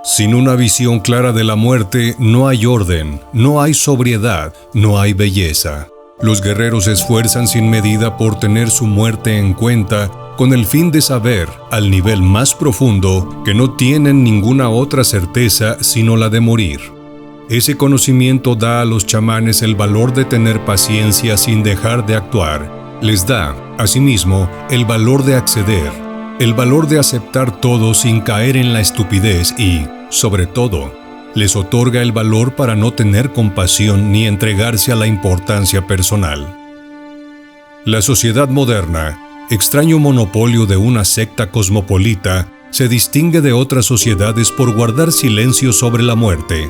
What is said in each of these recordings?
Sin una visión clara de la muerte, no hay orden, no hay sobriedad, no hay belleza. Los guerreros se esfuerzan sin medida por tener su muerte en cuenta, con el fin de saber, al nivel más profundo, que no tienen ninguna otra certeza sino la de morir. Ese conocimiento da a los chamanes el valor de tener paciencia sin dejar de actuar. Les da, asimismo, el valor de acceder, el valor de aceptar todo sin caer en la estupidez y, sobre todo, les otorga el valor para no tener compasión ni entregarse a la importancia personal. La sociedad moderna, extraño monopolio de una secta cosmopolita, se distingue de otras sociedades por guardar silencio sobre la muerte.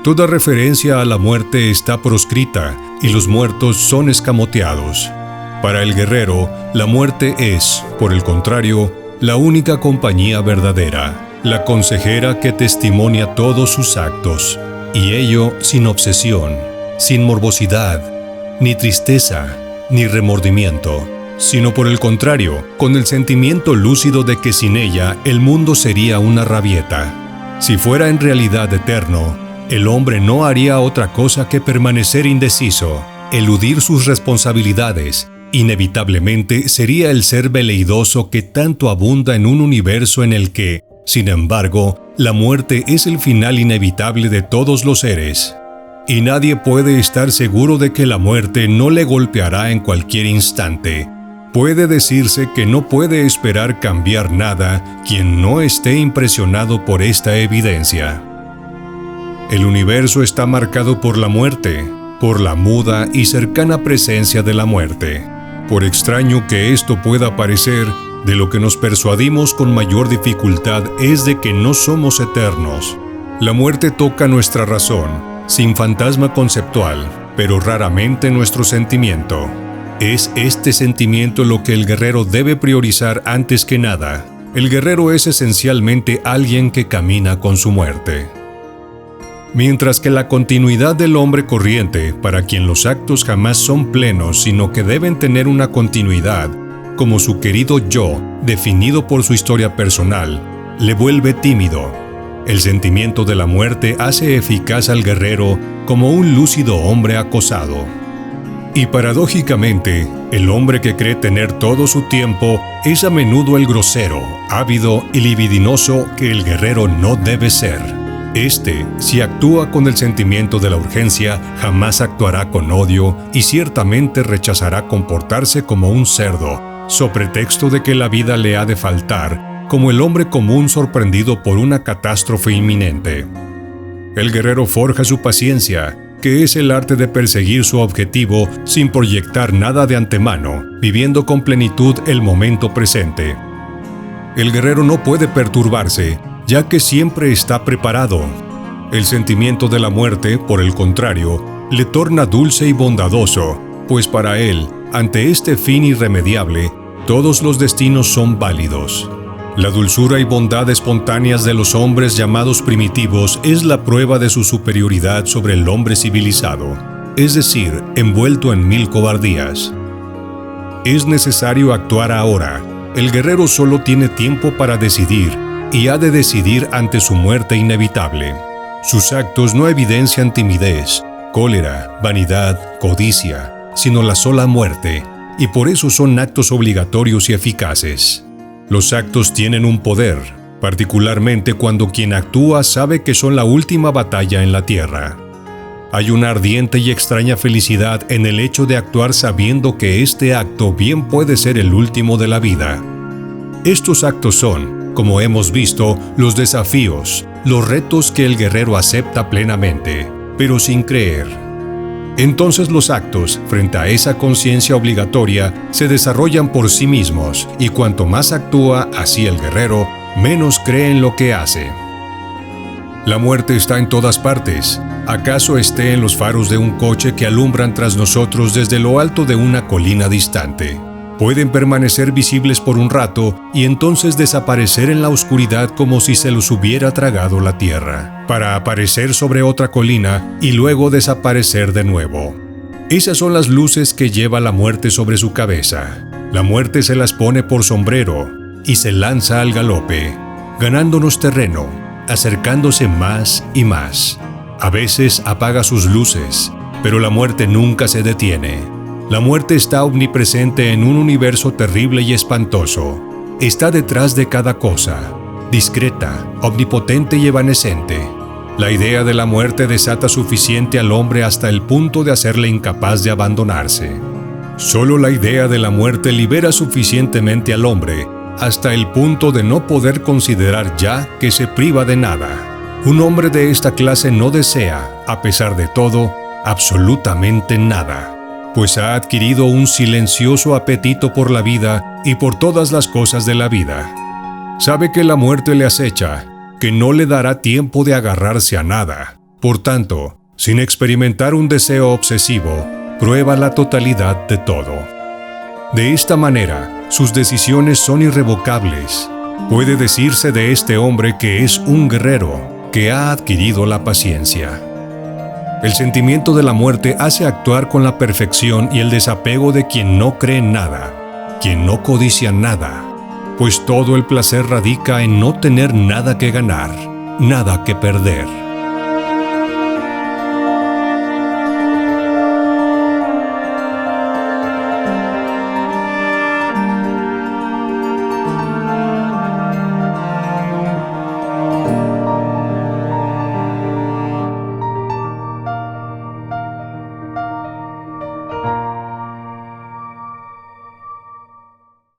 Toda referencia a la muerte está proscrita y los muertos son escamoteados. Para el guerrero, la muerte es, por el contrario, la única compañía verdadera, la consejera que testimonia todos sus actos, y ello sin obsesión, sin morbosidad, ni tristeza, ni remordimiento, sino por el contrario, con el sentimiento lúcido de que sin ella el mundo sería una rabieta. Si fuera en realidad eterno, el hombre no haría otra cosa que permanecer indeciso, eludir sus responsabilidades. Inevitablemente sería el ser veleidoso que tanto abunda en un universo en el que, sin embargo, la muerte es el final inevitable de todos los seres. Y nadie puede estar seguro de que la muerte no le golpeará en cualquier instante. Puede decirse que no puede esperar cambiar nada quien no esté impresionado por esta evidencia. El universo está marcado por la muerte, por la muda y cercana presencia de la muerte. Por extraño que esto pueda parecer, de lo que nos persuadimos con mayor dificultad es de que no somos eternos. La muerte toca nuestra razón, sin fantasma conceptual, pero raramente nuestro sentimiento. Es este sentimiento lo que el guerrero debe priorizar antes que nada. El guerrero es esencialmente alguien que camina con su muerte. Mientras que la continuidad del hombre corriente, para quien los actos jamás son plenos, sino que deben tener una continuidad, como su querido yo, definido por su historia personal, le vuelve tímido. El sentimiento de la muerte hace eficaz al guerrero como un lúcido hombre acosado. Y paradójicamente, el hombre que cree tener todo su tiempo es a menudo el grosero, ávido y libidinoso que el guerrero no debe ser. Si actúa con el sentimiento de la urgencia, jamás actuará con odio y ciertamente rechazará comportarse como un cerdo, so pretexto de que la vida le ha de faltar, como el hombre común sorprendido por una catástrofe inminente. El guerrero forja su paciencia, que es el arte de perseguir su objetivo sin proyectar nada de antemano, viviendo con plenitud el momento presente. El guerrero no puede perturbarse, ya que siempre está preparado. El sentimiento de la muerte, por el contrario, le torna dulce y bondadoso, pues para él, ante este fin irremediable, todos los destinos son válidos. La dulzura y bondad espontáneas de los hombres llamados primitivos es la prueba de su superioridad sobre el hombre civilizado, es decir, envuelto en 1000 cobardías. Es necesario actuar ahora. El guerrero solo tiene tiempo para decidir, y ha de decidir ante su muerte inevitable. Sus actos no evidencian timidez, cólera, vanidad, codicia, sino la sola muerte, y por eso son actos obligatorios y eficaces. Los actos tienen un poder, particularmente cuando quien actúa sabe que son la última batalla en la tierra. Hay una ardiente y extraña felicidad en el hecho de actuar sabiendo que este acto bien puede ser el último de la vida. Estos actos son, como hemos visto, los desafíos, los retos que el guerrero acepta plenamente, pero sin creer. Entonces los actos, frente a esa conciencia obligatoria, se desarrollan por sí mismos, y cuanto más actúa así el guerrero, menos cree en lo que hace. La muerte está en todas partes. ¿Acaso esté en los faros de un coche que alumbran tras nosotros desde lo alto de una colina distante? Pueden permanecer visibles por un rato y entonces desaparecer en la oscuridad como si se los hubiera tragado la tierra, para aparecer sobre otra colina y luego desaparecer de nuevo. Esas son las luces que lleva la muerte sobre su cabeza. La muerte se las pone por sombrero y se lanza al galope, ganándonos terreno, acercándose más y más. A veces apaga sus luces, pero la muerte nunca se detiene. La muerte está omnipresente en un universo terrible y espantoso. Está detrás de cada cosa, discreta, omnipotente y evanescente. La idea de la muerte desata suficiente al hombre hasta el punto de hacerle incapaz de abandonarse. Solo la idea de la muerte libera suficientemente al hombre hasta el punto de no poder considerar ya que se priva de nada. Un hombre de esta clase no desea, a pesar de todo, absolutamente nada, pues ha adquirido un silencioso apetito por la vida y por todas las cosas de la vida. Sabe que la muerte le acecha, que no le dará tiempo de agarrarse a nada. Por tanto, sin experimentar un deseo obsesivo, prueba la totalidad de todo. De esta manera, sus decisiones son irrevocables. Puede decirse de este hombre que es un guerrero que ha adquirido la paciencia. El sentimiento de la muerte hace actuar con la perfección y el desapego de quien no cree en nada, quien no codicia nada, pues todo el placer radica en no tener nada que ganar, nada que perder.